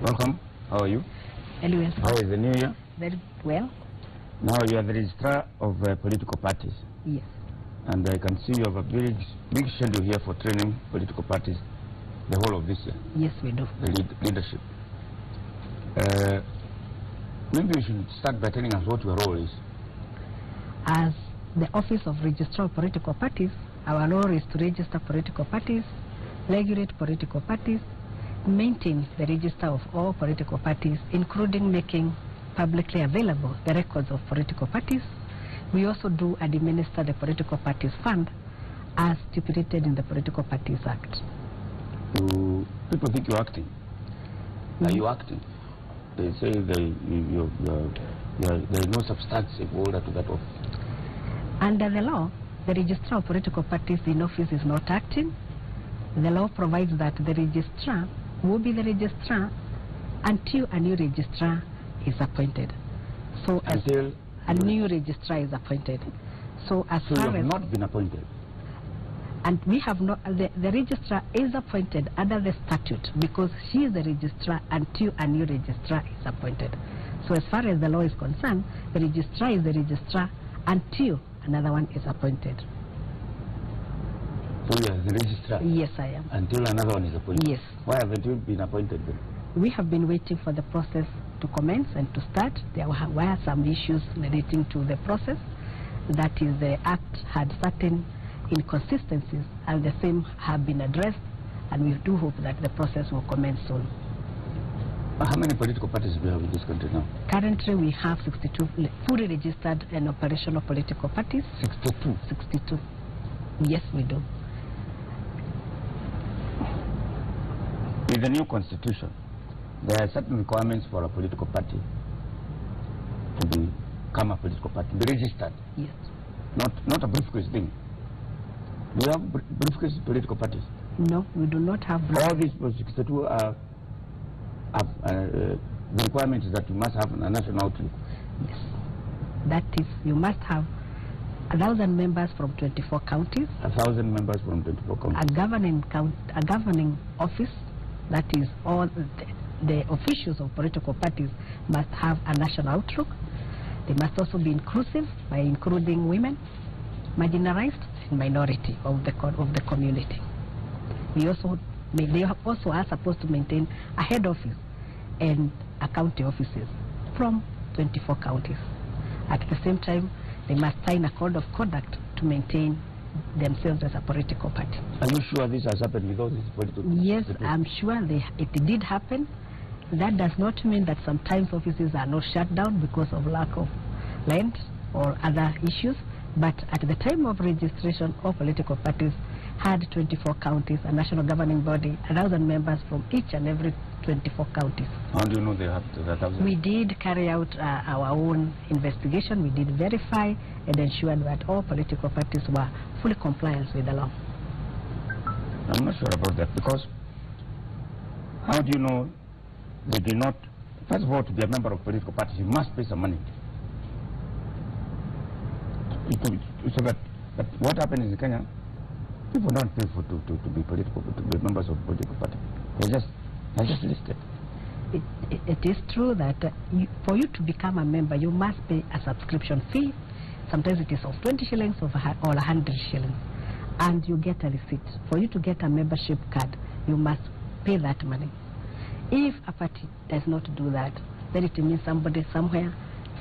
Welcome. How are you? Very well. How is the new year? Very well. Now you are the registrar of political parties. Yes. And I can see you have a big schedule here for training political parties the whole of this year. Yes, we do. The leadership. Maybe you should start by telling us what your role is. As the Office of Registrar of Political Parties, our role is to register political parties, regulate political parties, maintain the register of all political parties, including making publicly available the records of political parties. We also do administer the political parties fund as stipulated in the Political Parties Act. People think you're acting. Are you acting? They say there is no substantive order to that office. Under the law, the registrar of political parties in office is not acting. The law provides that the registrar will be the registrar until a new registrar is appointed. So until a new registrar is appointed. So as so far you have as not been appointed. And we have not, the registrar is appointed under the statute because she is the registrar until a new registrar is appointed. So as far as the law is concerned, the registrar is the registrar until another one is appointed. So you are the registrar? Yes, I am. Until another one is appointed? Yes. Why haven't you been appointed then? We have been waiting for the process to commence and to start. There were some issues relating to the process. That is, the Act had certain inconsistencies, and the same have been addressed, and we do hope that the process will commence soon. How many political parties do we have in this country now? Currently, we have 62 fully registered and operational political parties. 62? 62. Yes, we do. With the new constitution, there are certain requirements for a political party to become a political party, be registered. Yes. Not a briefcase thing. Do you have briefcase political parties? No, we do not have briefcase. All these 62 are the requirement is that you must have a national outlook. Yes. That is, you must have 1,000 members from 24 counties. 1,000 members from 24 counties. A governing office, that is, all the officials of political parties must have a national outlook. They must also be inclusive by including women, marginalized, and minority of the community. They also are supposed to maintain a head office and a county offices from 24 counties. At the same time, they must sign a code of conduct to maintain themselves as a political party. Are you sure this has happened with all these political parties? Yes, I'm sure it did happen. That does not mean that sometimes offices are not shut down because of lack of land or other issues. But at the time of registration, all political parties had 24 counties, a national governing body, 1,000 members from each and every 24 counties. How do you know they have that? We did carry out our own investigation. We did verify and ensure that all political parties were fully compliant with the law. I'm not sure about that, because how do you know they did not? First of all, to be a member of a political party, you must pay some money. So that what happens in Kenya, people don't pay to be members of political party. They're just listed. It is true that for you to become a member, you must pay a subscription fee. Sometimes it is of 20 shillings or 100 shillings, and you get a receipt. For you to get a membership card, you must pay that money. If a party does not do that, then it means somebody somewhere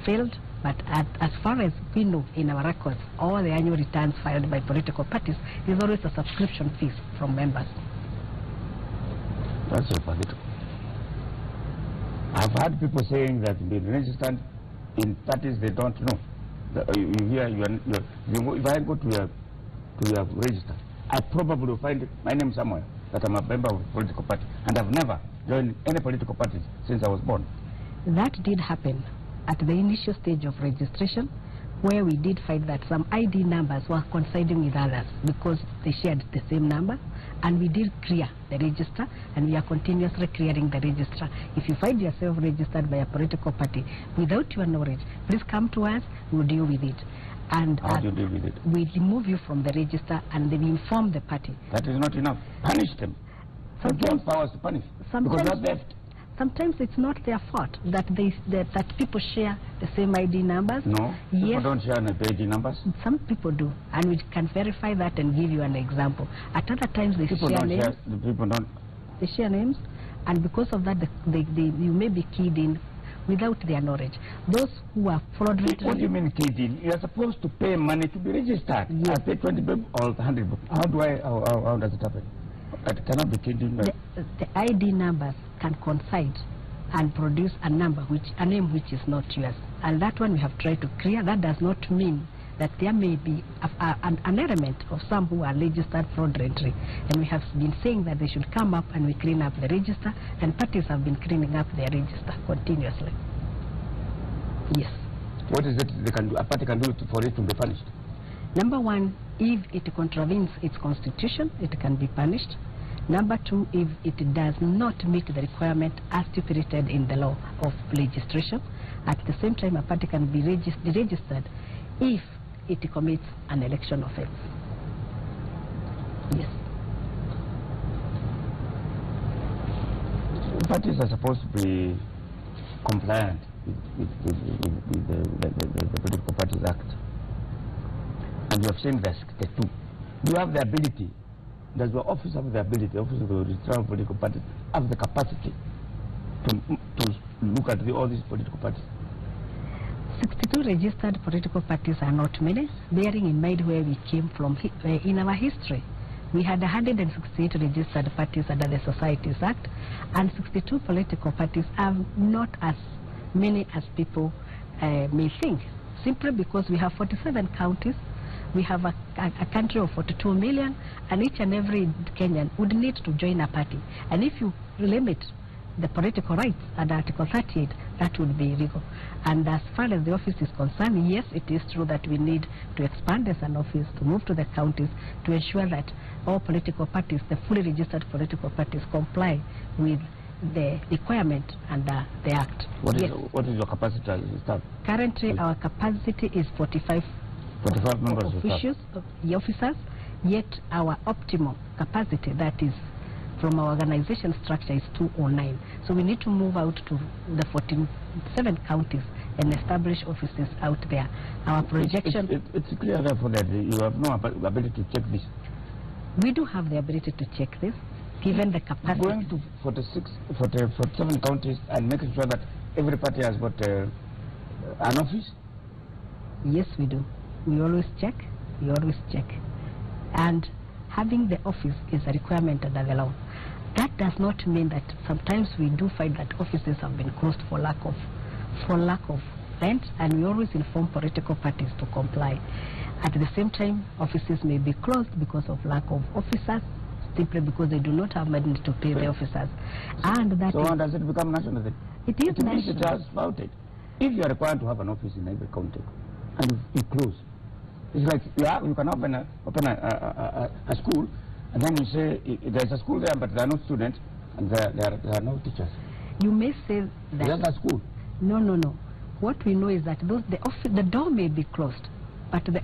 failed. But as far as we know in our records, all the annual returns filed by political parties is always a subscription fees from members. That's so political. I've heard people saying that being registered in parties they don't know. You hear, if I go to your register, I probably will find my name somewhere that I'm a member of a political party, and I've never joined any political parties since I was born. That did happen at the initial stage of registration, where we did find that some ID numbers were coinciding with others because they shared the same number, and we did clear the register, and we are continuously clearing the register. If you find yourself registered by a political party without your knowledge, please come to us, we'll deal with it. And how do you deal with it? We remove you from the register, and then we inform the party. That is not enough. Punish them. Sometimes powers to punish. Because that's theft. Sometimes it's not their fault that that people share the same ID numbers. No, yes, people don't share the ID numbers. Some people do, and we can verify that and give you an example. At other times they people share don't names. People don't. They share names, and because of that, you may be keyed in without their knowledge. Those who are fraudulently... What do you mean keyed in? You are supposed to pay money to be registered. Yes. I pay 20 bob or 100 bob. How does it happen? It cannot be keyed in. The ID numbers can coincide and produce a name which is not yours, and that one we have tried to clear. That does not mean that there may be an element of some who are registered fraudulently, and we have been saying that they should come up and we clean up the register, and parties have been cleaning up their register continuously. Yes. What is it they can do? A party can do for it to be punished? Number one, if it contravenes its constitution, it can be punished. Number two, if it does not meet the requirement as stipulated in the law of registration. At the same time, a party can be registered if it commits an election offense. Yes. Parties are supposed to be compliant with the Political Parties Act. And you have seen the two. You have the ability. Does your office have the ability, office of the registrar of political parties, have the capacity to look at all these political parties? 62 registered political parties are not many, bearing in mind where we came from in our history. We had 168 registered parties under the Societies Act, and 62 political parties are not as many as people may think, simply because we have 47 counties. We have a country of 42 million, and each and every Kenyan would need to join a party. And if you limit the political rights under Article 38, that would be illegal. And as far as the office is concerned, yes, it is true that we need to expand as an office, to move to the counties, to ensure that all political parties, the fully registered political parties, comply with the requirement under the Act. What is your capacity as staff? Currently, our capacity is 45 members officers, yet our optimal capacity, that is from our organization structure, is 209. So we need to move out to the 47 counties and establish offices out there. Our projection... It's clear therefore that you have no ability to check this. We do have the ability to check this, given the capacity. Going to 47 counties and making sure that every party has got an office? Yes, we do. We always check. And having the office is a requirement under the law. That does not mean that sometimes we do find that offices have been closed for lack of rent, and we always inform political parties to comply. At the same time, offices may be closed because of lack of officers, simply because they do not have money to pay the officers. And that so when does it become national then? It is national. It has about it. If you are required to have an office in every county and you close, it's like you can open a school, and then you say there's a school there, but there are no students and there are no teachers. You may say that. Is that a school? No. What we know is that the door may be closed, but the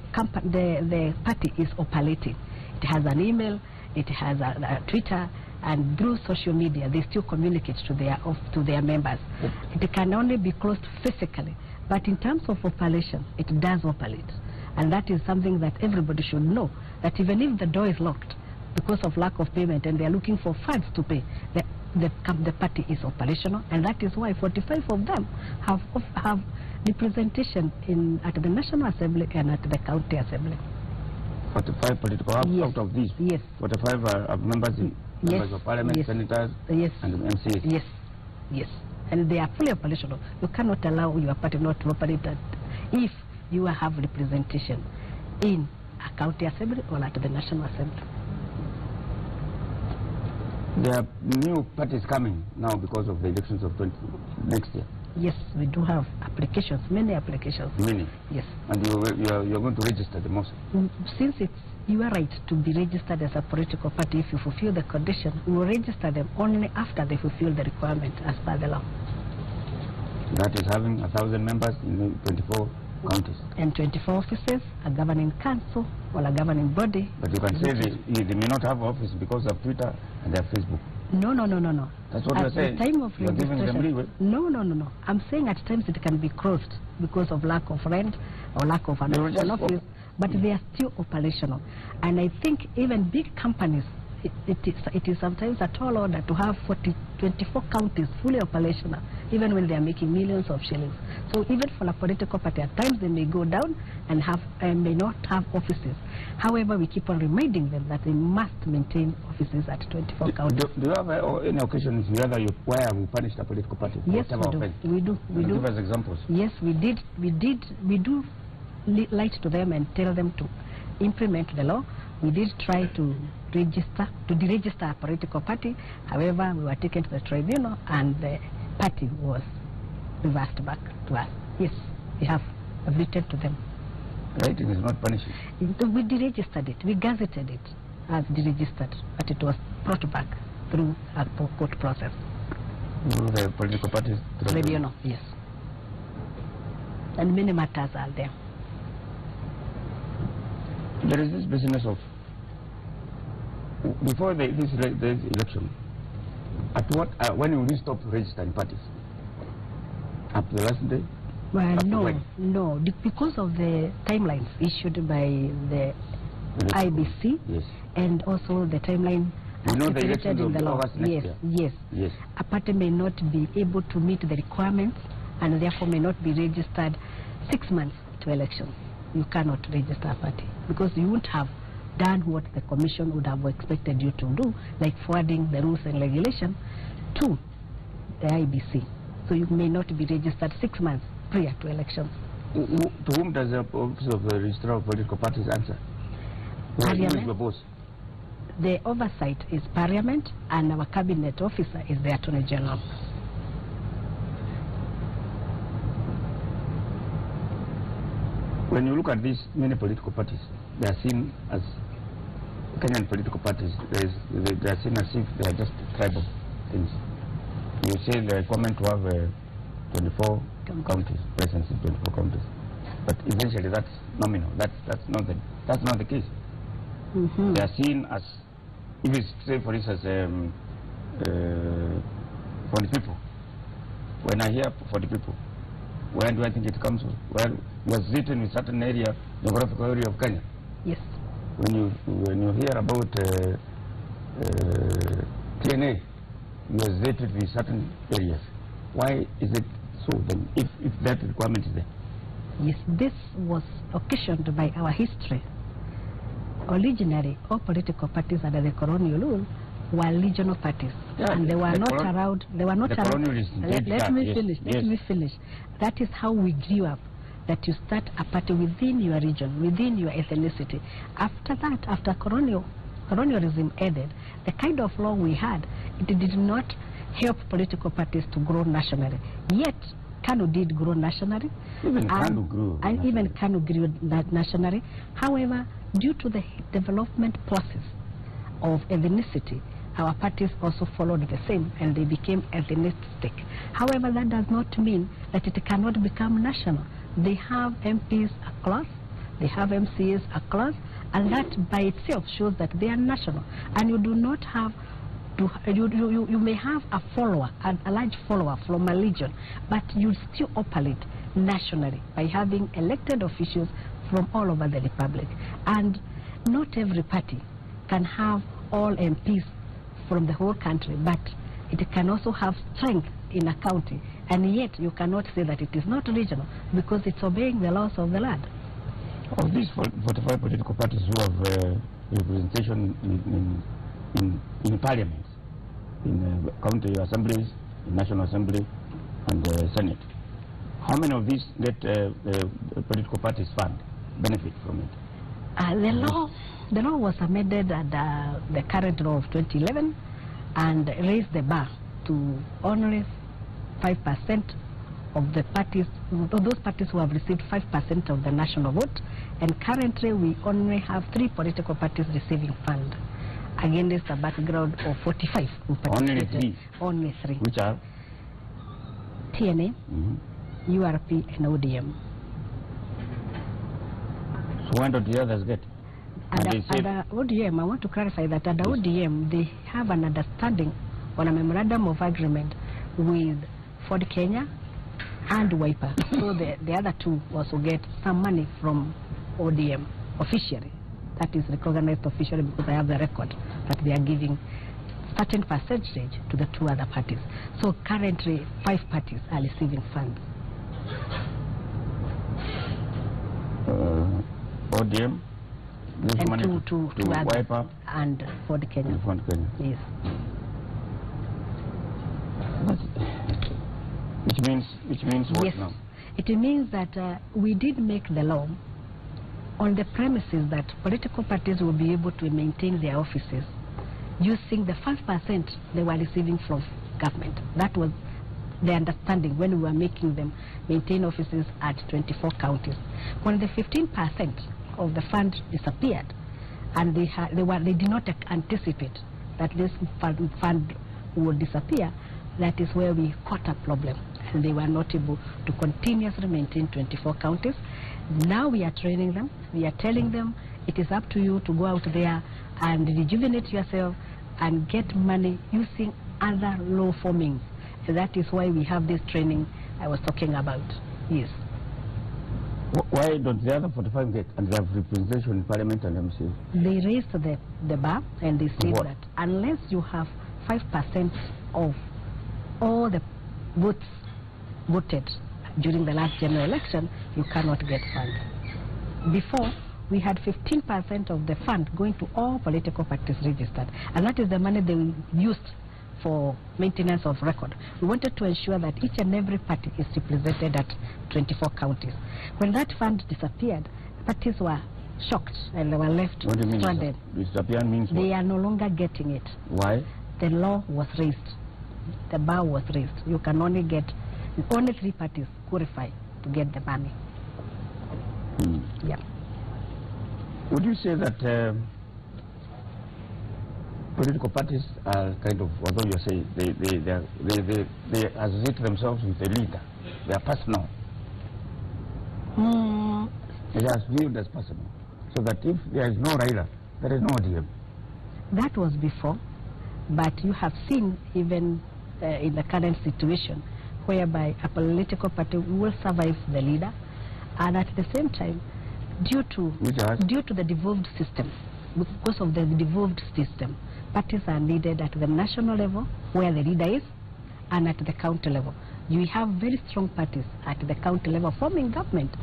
party is operating. It has an email, it has a Twitter, and through social media they still communicate to their members. It can only be closed physically, but in terms of operation, it does operate. And that is something that everybody should know, that even if the door is locked because of lack of payment and they are looking for funds to pay, the party is operational, and that is why 45 of them have representation at the National Assembly and at the County Assembly. 45 political out of these? Yes. 45 are members of Parliament, senators, and MCAs? Yes. And they are fully operational. You cannot allow your party not to operate if you have representation in a county assembly or at the National Assembly. There are new parties coming now because of the elections of next year. Yes, we do have applications, many applications. Many? Yes. And you're going to register them also? Since it's your right to be registered as a political party, if you fulfill the condition, we will register them only after they fulfill the requirement as per the law. That is having 1,000 members in 24 counties. And 24 offices, a governing council or a governing body. But you can say they may not have office because of Twitter and their Facebook. No. That's what At you're saying. the time of You're giving them leeway. No. I'm saying at times it can be closed because of lack of rent or lack of an office, but they are still operational. And I think even big companies, it is sometimes a tall order to have 24 counties fully operational, even when they are making millions of shillings. So even for a political party, at times they may go down and may not have offices. However, we keep on reminding them that they must maintain offices at 24 counties. Do you have any occasions where you punished a political party? Yes, we do. Give us examples. Yes, we did. We do light to them and tell them to implement the law. We did try to deregister a political party. However, we were taken to the tribunal and the party was reversed back to us. Yes, we have admitted to them. Writing is not punishing. We deregistered it. We gazetted it as deregistered, but it was brought back through a court process. Through the political parties? Tribunal, yes. And many matters are there. There is this business of, before this election, when will you stop registering parties? Up to the last day? Well, no, because of the timelines issued by the IBC, yes, and also the timeline stipulated in the law. Yes. A party may not be able to meet the requirements and therefore may not be registered 6 months to elections. You cannot register a party because you won't have done what the commission would have expected you to do, like forwarding the rules and regulation to the IBC. So you may not be registered 6 months prior to elections. To whom does the Office of the Registrar of Political Parties answer? Who is your boss? The oversight is Parliament, and our cabinet officer is the Attorney General. When you look at these many political parties, they are seen as Kenyan political parties. They are seen as if they are just tribal things. You say the requirement to have 24 counties, presence in 24 counties, but eventually that's nominal. That's not the case. Mm-hmm. They are seen as, if you say for instance, for the people. When I hear for the people, where do I think it comes from? Well, it was written in certain area, geographical area of Kenya. Yes. When you hear about TNA, it was written in certain areas. Why is it so then, if that requirement is there? Yes, this was occasioned by our history. Originally, all political parties under the colonial rule were regional parties, and they were not allowed. They were not allowed. Let me finish. That is how we grew up. That you start a party within your region, within your ethnicity. After that, after colonialism ended, the kind of law we had, it did not help political parties to grow nationally. Yet, KANU did grow nationally. Even KANU grew. And even KANU grew nationally. However, due to the development process of ethnicity, our parties also followed the same, and they became ethnistic. However, that does not mean that it cannot become national. They have MPs across, they have MCAs across, and that by itself shows that they are national. And you do not have to, you may have a follower, a large follower from a region, but you still operate nationally by having elected officials from all over the republic. And not every party can have all MPs from the whole country, but it can also have strength in a county, and yet you cannot say that it is not regional because it's obeying the laws of the land. Of these 45 political parties who have representation in parliaments, in county assemblies, in national assembly, and senate, how many of these get political parties fund, benefit from it? The law was amended at the current law of 2011 and raised the bar to only 5% of the parties, those parties who have received 5% of the national vote, and currently we only have 3 political parties receiving fund against a background of 45 who participated. Only 3. Which are? TNA, URP, and ODM. So when do the others get? Under ODM, I want to clarify that under ODM, they have an understanding on a memorandum of agreement with Ford Kenya and Wiper. So the other two also get some money from ODM officially. That is recognized officially because I have the record that they are giving certain percentage to the two other parties. So currently 5 parties are receiving funds. ODM gives money to Wiper and Ford Kenya. Yes. Which means what yes. now? It means that we did make the law on the premises that political parties will be able to maintain their offices using the 5% they were receiving from government. That was the understanding when we were making them maintain offices at 24 counties. When the 15% of the fund disappeared, and they did not anticipate that this fund would disappear, that is where we caught a problem, and they were not able to continuously maintain 24 counties. Now we are training them. We are telling them it is up to you to go out there and rejuvenate yourself and get money using other lawful means. And that is why we have this training I was talking about. Yes. Why don't the other 45 get, and they have representation in Parliament and MCA? They raised the bar and they said that unless you have 5% of all the votes voted during the last general election, you cannot get funds. Before, we had 15% of the fund going to all political parties registered, and that is the money they used for maintenance of record. We wanted to ensure that each and every party is represented at 24 counties. When that fund disappeared, parties were shocked and they were left stranded. Disappear means what? They are no longer getting it. Why? The law was raised. The bar was raised. You can only get, only 3 parties qualify to get the money. Yeah. Would you say that political parties are kind of, although you say they associate themselves with a leader, they are personal. They are viewed as personal, so that if there is no rider, there is no ODM. That was before, but you have seen even in the current situation, whereby a political party will survive the leader, and at the same time, due to the devolved system, because of the devolved system, parties are needed at the national level, where the leader is, and at the county level. You have very strong parties at the county level forming government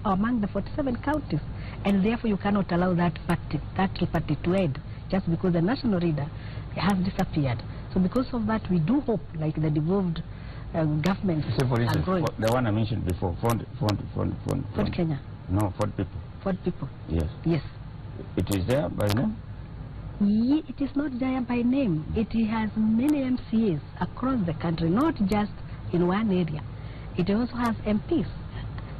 among the 47 counties, and therefore you cannot allow that party to end just because the national leader has disappeared. So because of that, we do hope, like the devolved governments are growing. The one I mentioned before, Ford Kenya. No, Ford people. Ford people. Yes. Yes. It is there by name? Yeah, it is not there by name. It has many MCAs across the country, not just in one area. It also has MPs.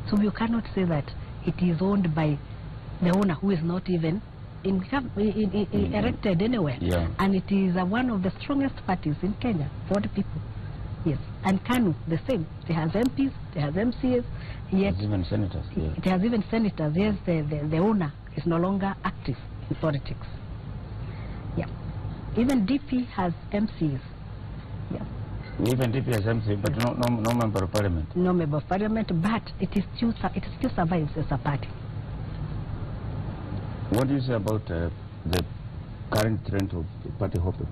So you cannot say that it is owned by the owner who is not even elected anywhere. Yeah. And it is one of the strongest parties in Kenya, Ford people. Yes. And Kanu, the same. It has MPs, it has MCAs, yet... It has even senators. Yes. It has even senators. Yes, the owner is no longer active in politics. Yeah. Even DP has MCs. Yeah. Even DP has MCs, but no member of parliament. No member of parliament, but it still survives as a party. What do you say about the current trend of the party hopping?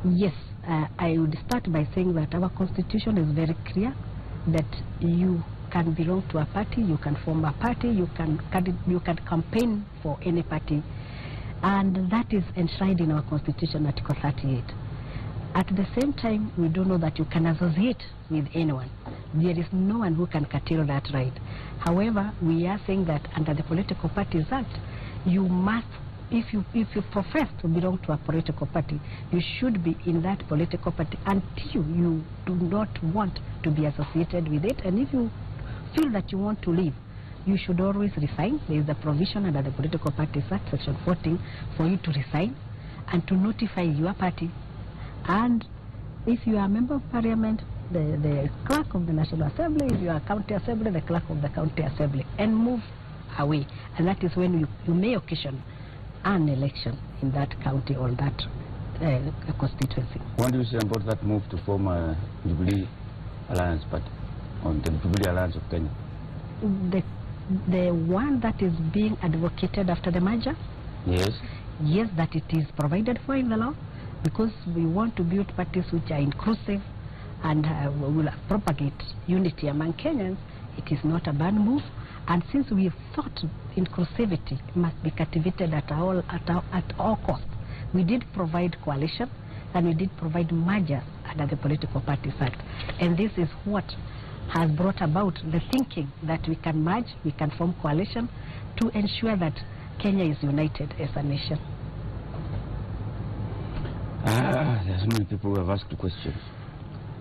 Yes, I would start by saying that our constitution is very clear that you can belong to a party, you can form a party, you can campaign for any party, and that is enshrined in our constitution, Article 38. At the same time, we do know that you can associate with anyone. There is no one who can curtail that right. However, we are saying that under the Political Parties Act, you must, if you profess to belong to a political party, you should be in that political party until you do not want to be associated with it. And if you feel that you want to leave, you should always resign. There is a provision under the Political Parties Act, Section 14, for you to resign and to notify your party. And if you are a member of parliament, the clerk of the National Assembly, if you are a county assembly, the clerk of the county assembly, and move away. And that is when you may occasion an election in that county or that constituency. What do you say about that move to form a Jubilee Alliance Party, on the Jubilee Alliance of Kenya? The one that is being advocated after the merger? Yes. Yes, that it is provided for in the law, because we want to build parties which are inclusive and will propagate unity among Kenyans. It is not a bad move, and since we thought inclusivity must be cultivated at all costs, we did provide coalition and we did provide mergers under the Political Parties Act, and this is what has brought about the thinking that we can merge, we can form coalition to ensure that Kenya is united as a nation. There's many people who have asked questions.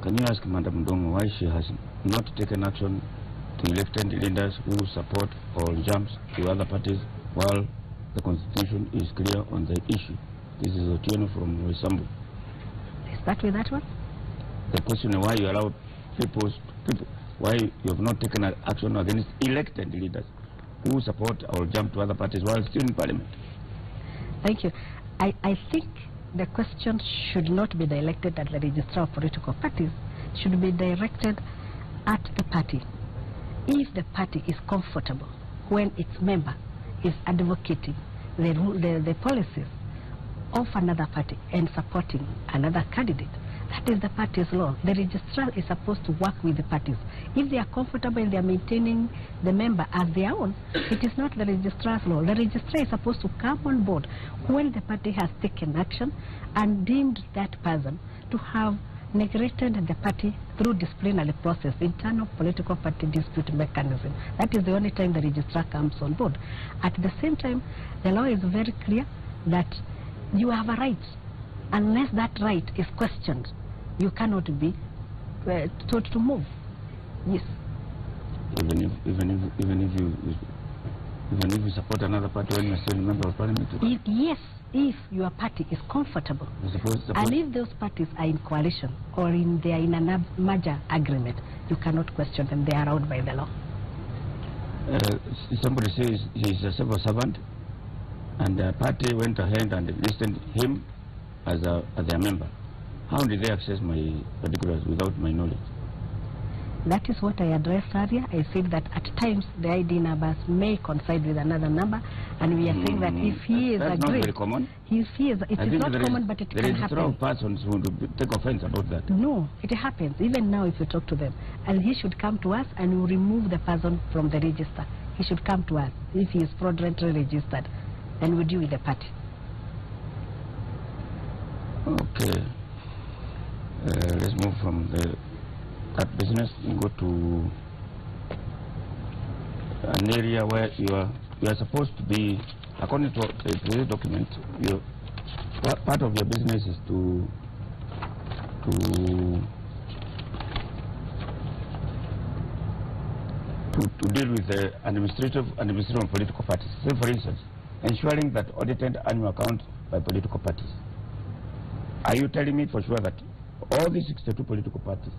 Can you ask Madam Ndongo why she has not taken action to elect leaders who support or jumps to other parties while the Constitution is clear on the issue? This is Otieno from Wesambu. Start with that one. The question is why you allow people, why you have not taken action against elected leaders who support or jump to other parties while still in Parliament. Thank you. I think the question should not be directed at the registrar of political parties, should be directed at the party. If the party is comfortable when its member is advocating the policies of another party and supporting another candidate, that is the party's law. The registrar is supposed to work with the parties. If they are comfortable and they are maintaining the member as their own, it is not the registrar's law. The registrar is supposed to come on board when the party has taken action and deemed that person to have neglected the party through disciplinary process, internal political party dispute mechanism. That is the only time the registrar comes on board. At the same time, the law is very clear that you have a right. Unless that right is questioned, you cannot be told to move. Yes. Even if you support another party when you are still a member of Parliament? Yes, if your party is comfortable. And if those parties are in coalition or they are in a merger agreement, you cannot question them. They are allowed by the law. Somebody says he is a civil servant, and the party went ahead and listed him as their member. How did they access my particulars without my knowledge? That is what I addressed earlier. I said that at times the ID numbers may coincide with another number, and we are saying that if he is that's agreed, not very common. It is not common, but it can happen. There is persons who take offense about that. No, it happens. Even now, if you talk to them, and he should come to us, and we remove the person from the register. He should come to us if he is fraudulently registered, and we deal with the party. Okay. Let's move from that business and go to an area where you are supposed to be, according to the document, part of your business is to deal with the administrative and political parties. Say, for instance, ensuring that audited annual accounts by political parties. Are you telling me for sure that all these 62 political parties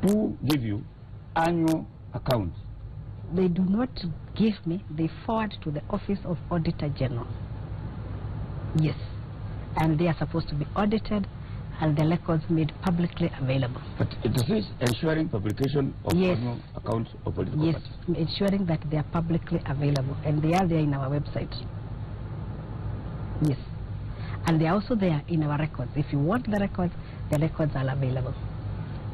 do give you annual accounts? They do not give me, they forward to the Office of Auditor General. Yes. And they are supposed to be audited and the records made publicly available. But it is ensuring publication of annual accounts of political parties? Yes, ensuring that they are publicly available, and they are there in our website. Yes. And they are also there in our records. If you want the records are available.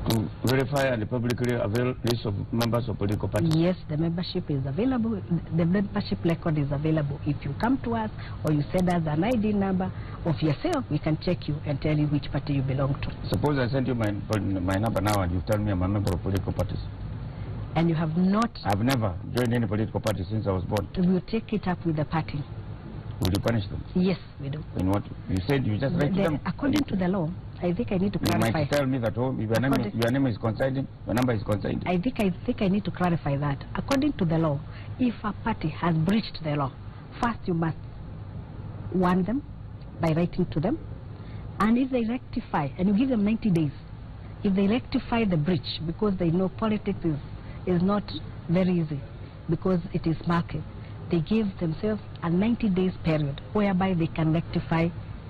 To verify and publicly avail list of members of political parties? Yes, the membership is available. The membership record is available. If you come to us or you send us an ID number of yourself, we can check you and tell you which party you belong to. Suppose I send you my number now and you tell me I'm a member of political parties. And you have not... I've never joined any political party since I was born. We will take it up with the party. Will you punish them? Yes, we do. In what? You said you just write to them? According to the law, I think I need to clarify. You might tell me that if your name is coinciding, your number is coinciding. I think I need to clarify that. According to the law, if a party has breached the law, first you must warn them by writing to them. And if they rectify, and you give them 90 days, if they rectify the breach, because they know politics is not very easy, because it is market, they give themselves a 90 days period whereby they can rectify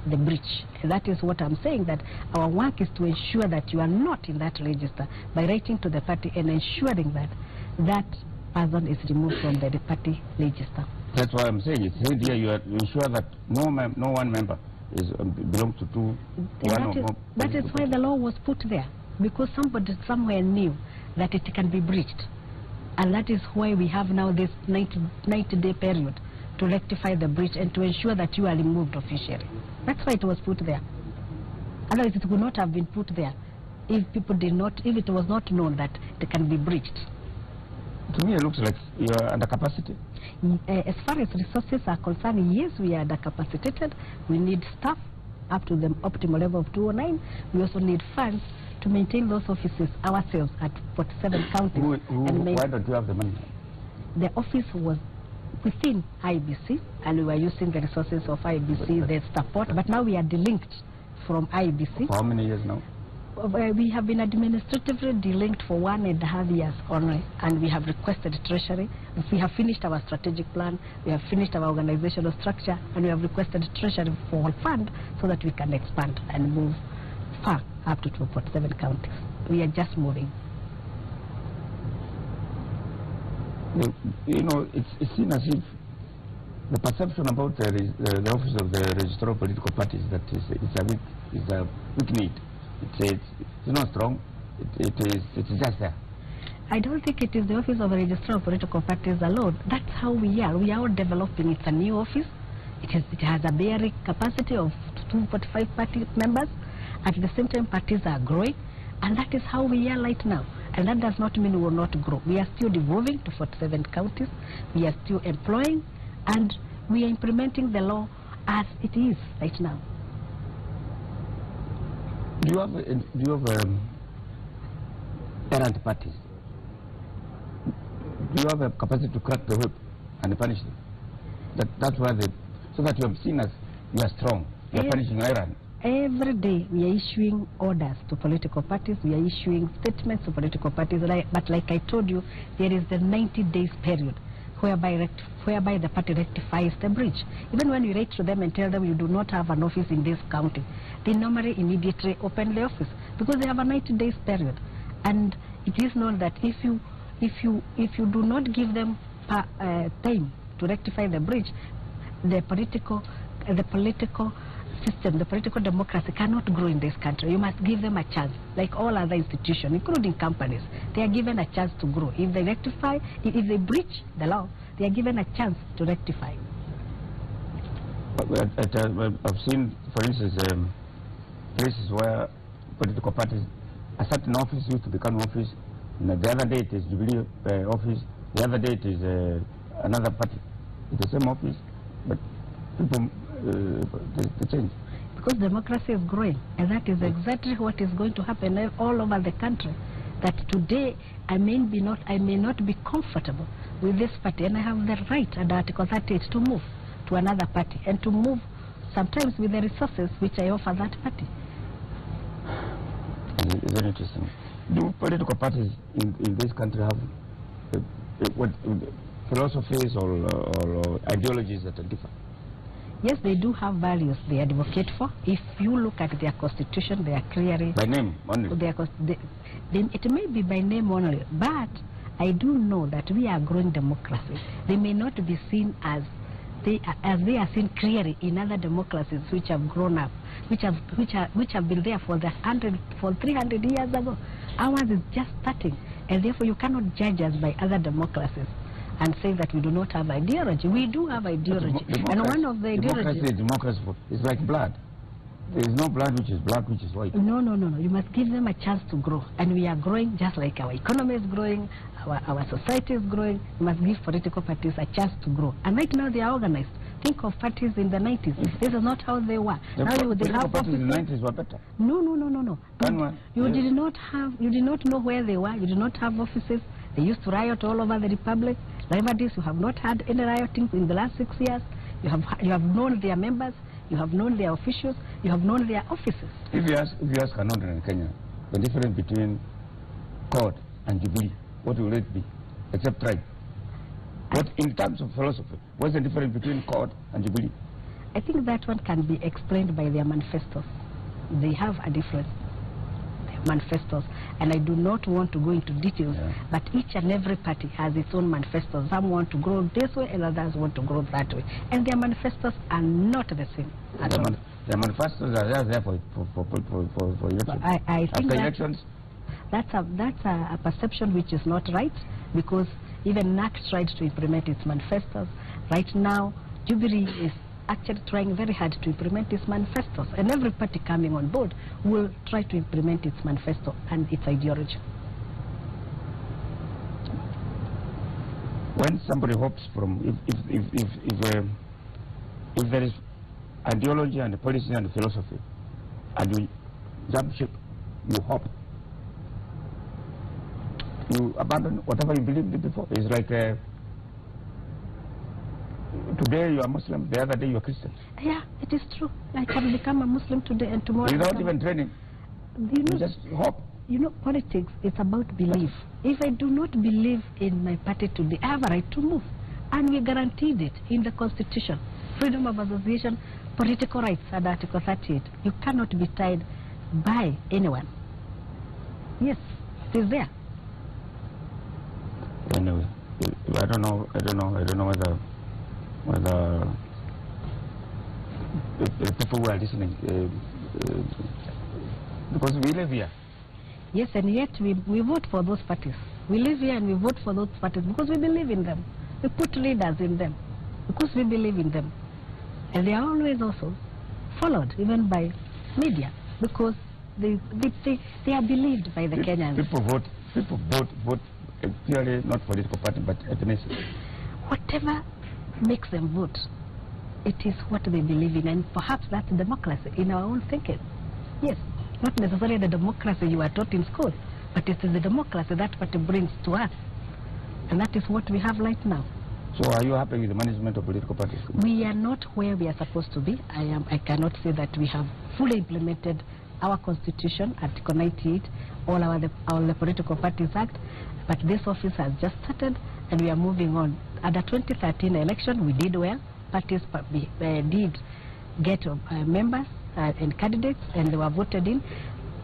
the breach. And that is what I'm saying, that our work is to ensure that you are not in that register by writing to the party and ensuring that that person is removed from the party register. That's why I'm saying it's here you ensure that no one member is belongs to two. That is why the law was put there, because somebody somewhere knew that it can be breached. And that is why we have now this 90-day period to rectify the breach and to ensure that you are removed officially. That's why it was put there. Otherwise it would not have been put there if it was not known that it can be breached. To me it looks like you are under capacity. As far as resources are concerned, yes, we are under capacitated. We need staff up to the optimal level of 209. We also need funds to maintain those offices ourselves at 47 counties. Why don't you have the money? The office was within IBC, and we were using the resources of IBC, the support, but now we are delinked from IBC. For how many years now? We have been administratively delinked for 1.5 years only, and we have requested Treasury. We have finished our strategic plan, we have finished our organizational structure, and we have requested Treasury for a fund so that we can expand and move far up to 47 counties. We are just moving. You know, it's seen as if the perception about the office of the Registrar of Political Parties that it's a weak need. It's not strong. It's just there. I don't think it is the office of the Registrar of Political Parties alone. That's how we are. We are all developing. It's a new office. It has a bearing capacity of 245 party members. At the same time, parties are growing, and that is how we are right now. And that does not mean we will not grow. We are still evolving to 47 counties. We are still employing, and we are implementing the law as it is right now. Do you have errant parties? Do you have a capacity to crack the whip and punish them? That's why so that you have seen as you are strong. You are punishing errant. Every day we are issuing orders to political parties. We are issuing statements to political parties. But like I told you, there is the 90 days period whereby the party rectifies the breach. Even when we write to them and tell them you do not have an office in this county, they normally immediately open the office because they have a 90 days period. And it is known that if you do not give them time to rectify the breach, the political system, the political democracy cannot grow in this country. You must give them a chance, like all other institutions, including companies. They are given a chance to grow. If they rectify, if they breach the law, they are given a chance to rectify. I've seen, for instance, places where political parties, a certain office used to become office, and the other day it is Jubilee office, the other day it is another party. It's the same office, but people they change. Because democracy is growing, and that is exactly what is going to happen all over the country. That today I may not be comfortable with this party, and I have the right under Article 38 to move to another party, and to move sometimes with the resources which I offer that party. It's very interesting. Do political parties in this country have what philosophies or ideologies that differ? Yes, they do have values they advocate for. If you look at their constitution, they are clearly... By name only? It may be by name only, but I do know that we are growing democracy. They may not be seen as they are seen clearly in other democracies which have grown up, which have been there for 300 years ago. Ours is just starting, and therefore you cannot judge us by other democracies and say that we do not have ideology. We do have ideology. And one of the ideologies... Democracy is like blood. There is no blood which is black, which is white. No. You must give them a chance to grow. And we are growing just like our economy is growing, our society is growing. We must give political parties a chance to grow. And right now they are organized. Think of parties in the 90s. This is not how they were. Now you would have parties in the 90s were better. No. You did not know where they were. You did not have offices. They used to riot all over the republic. Nowadays, you have not had any rioting in the last 6 years. You have known their members. You have known their officials. You have known their offices. If you ask an ordinary in Kenya, the difference between court and Jubilee, what will it be? Except tribe. What, in terms of philosophy, what's the difference between court and Jubilee? I think that one can be explained by their manifestos. They have a difference, their manifestos, and I do not want to go into details, but each and every party has its own manifestos. Some want to grow this way and others want to grow that way, and their manifestos are not the same at all. The manifestos are there for elections. I think after elections, that's a perception which is not right, because even NAC tried to implement its manifestos. Right now, Jubilee is actually trying very hard to implement its manifestos, and every party coming on board will try to implement its manifesto and its ideology. When somebody hopes from, if there is ideology and policy and philosophy, and you jump ship, you hope, you abandon whatever you believed before. It's like today you are Muslim, the other day you are Christian. Yeah, it is true. I can become a Muslim today and tomorrow. Without even training, you just hope. You know, politics, it's about belief. If I do not believe in my party today, I have a right to move. And we guaranteed it in the Constitution. Freedom of association, political rights under Article 38. You cannot be tied by anyone. Yes, it is there. Anyway, I don't know whether the people who are listening, because we live here. Yes, and yet we vote for those parties. We live here and we vote for those parties because we believe in them. We put leaders in them because we believe in them. And they are always also followed, even by media, because they are believed by the Kenyans. People vote clearly not political party but ethnicity. Whatever makes them vote, it is what they believe in, and perhaps that's democracy in our own thinking. Yes, not necessarily the democracy you are taught in school, but it is the democracy that party brings to us, and that is what we have right now. So are you happy with the management of political parties? We are not where we are supposed to be. I cannot say that we have fully implemented our Constitution, Article 98, all the Political Parties Act, but this office has just started and we are moving on. At the 2013 election, we did well. Parties did get members and candidates, and they were voted in.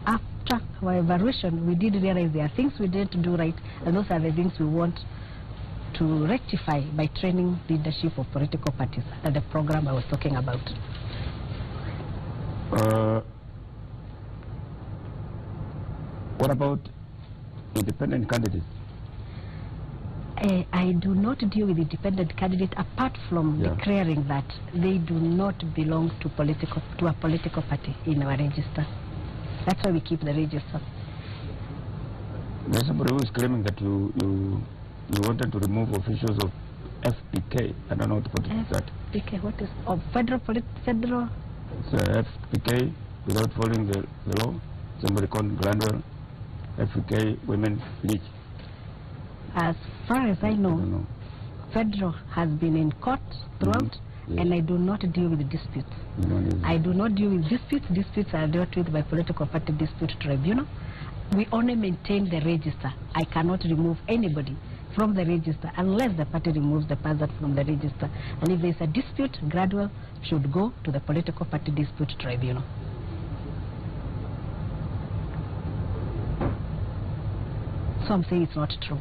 After our evaluation, we did realize there are things we didn't do right, and those are the things we want to rectify by training leadership of political parties, and the program I was talking about. What about independent candidates? I do not deal with independent candidates apart from declaring that they do not belong to a political party in our register. That's why we keep the register. There's somebody who is claiming that you wanted to remove officials of FPK. I don't know what to put that. FPK, what is? Oh, federal? It's FPK without following the law. Somebody called Glanwell, FPK Women League. As far as I know, federal has been in court throughout, and I do not deal with disputes. I do not deal with disputes. Disputes are dealt with by political party dispute tribunal. We only maintain the register. I cannot remove anybody from the register unless the party removes the person from the register. And if there is a dispute, Gradwell should go to the political party dispute tribunal. So I'm saying it's not true.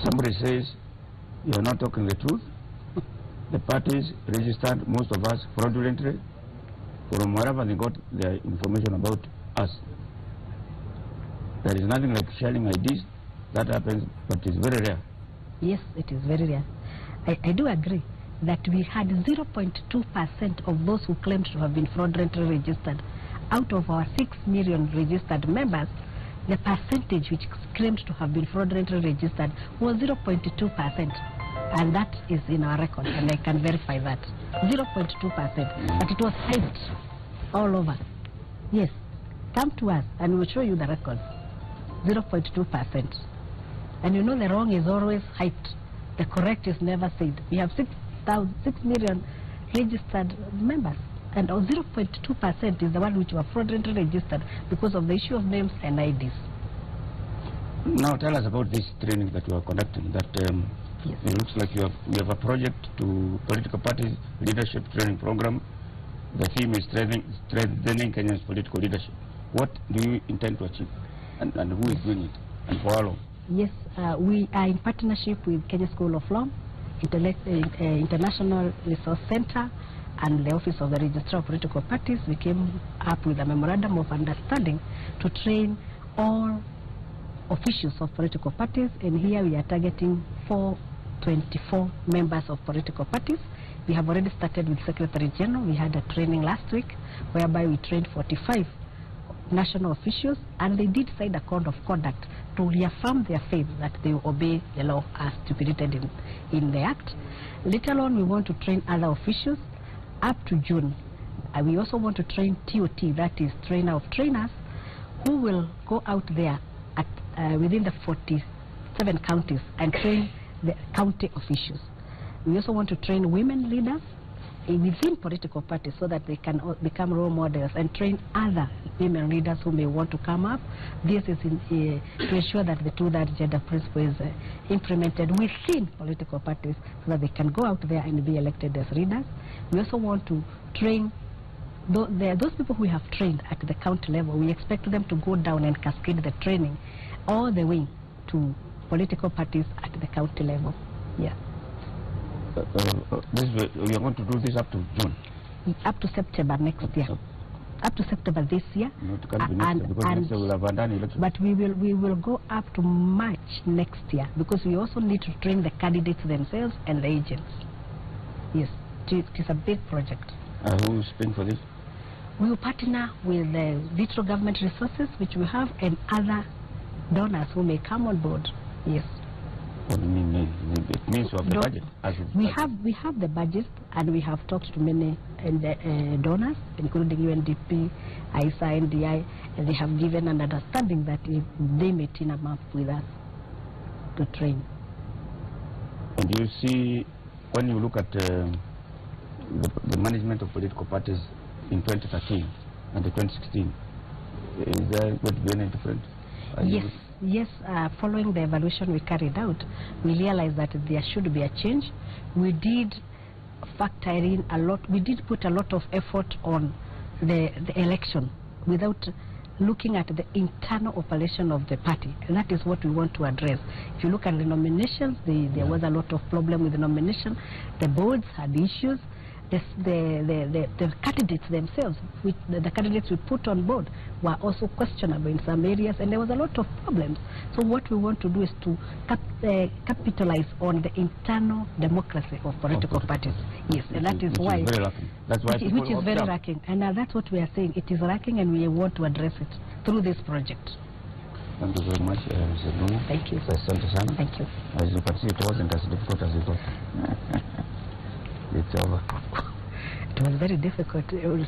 Somebody says you are not talking the truth. The parties registered most of us fraudulently from wherever they got their information about us. There is nothing like sharing IDs. That happens, but it's very rare. Yes, it is very rare. I do agree that we had 0.2% of those who claimed to have been fraudulently registered. Out of our 6 million registered members, the percentage which claimed to have been fraudulently registered was 0.2%. And that is in our record, and I can verify that. 0.2%. But it was hyped all over. Yes, come to us and we'll show you the records. 0.2%. And you know the wrong is always hyped. The correct is never said. We have 6 million registered members. And 0.2% is the one which were fraudulently registered because of the issue of names and IDs. Now tell us about this training that you are conducting, that Yes. It looks like you have a project to political parties leadership training program. The theme is strengthening Kenya's political leadership. What do you intend to achieve, and who is doing it, and for how long? Yes, we are in partnership with Kenya School of Law, International Resource Center, and the Office of the Registrar of Political Parties. We came up with a memorandum of understanding to train all officials of political parties, and here we are targeting 424 members of political parties. We have already started with Secretary General. We had a training last week whereby we trained 45 national officials, and they did sign a code of conduct to reaffirm their faith that they will obey the law as stipulated in the Act. Later on, we want to train other officials up to June. We also want to train TOT, that is trainer of trainers, who will go out there at, within the 47 counties and train the county officials. We also want to train women leaders within political parties so that they can become role models and train other women leaders who may want to come up. This is to ensure that the two-thirds gender principle is implemented within political parties so that they can go out there and be elected as leaders. We also want to train those people who we have trained at the county level. We expect them to go down and cascade the training all the way to political parties at the county level. Yeah. We are going to do this up to June? Up to September next year. Up to September this year. But we will go up to March next year, because we also need to train the candidates themselves and the agents. Yes, it is a big project. Who is paying for this? We will partner with the digital government resources which we have, and other donors who may come on board. Yes. What do you mean? It means we have the budget. We have the budget, and we have talked to many donors, including UNDP, ISA, NDI, and they have given an understanding that they may team up with us to train. And you see, when you look at the management of political parties in 2013 and 2016, is there going to be any difference? Yes, following the evaluation we carried out, we realized that there should be a change. We did factor in a lot, we did put a lot of effort on the election without looking at the internal operation of the party, and that is what we want to address. If you look at the nominations, there was a lot of problem with the nomination. The boards had issues. The candidates themselves, the candidates we put on board, were also questionable in some areas, and there was a lot of problems. So what we want to do is to capitalize on the internal democracy of political parties. Yes, and that is why, which is very lacking, and that's what we are saying. It is lacking, and we want to address it through this project. Thank you very much, Mr. Bruno. Thank you. Thank you. As you can see, it wasn't as difficult as you thought. It's over. It was very difficult. It was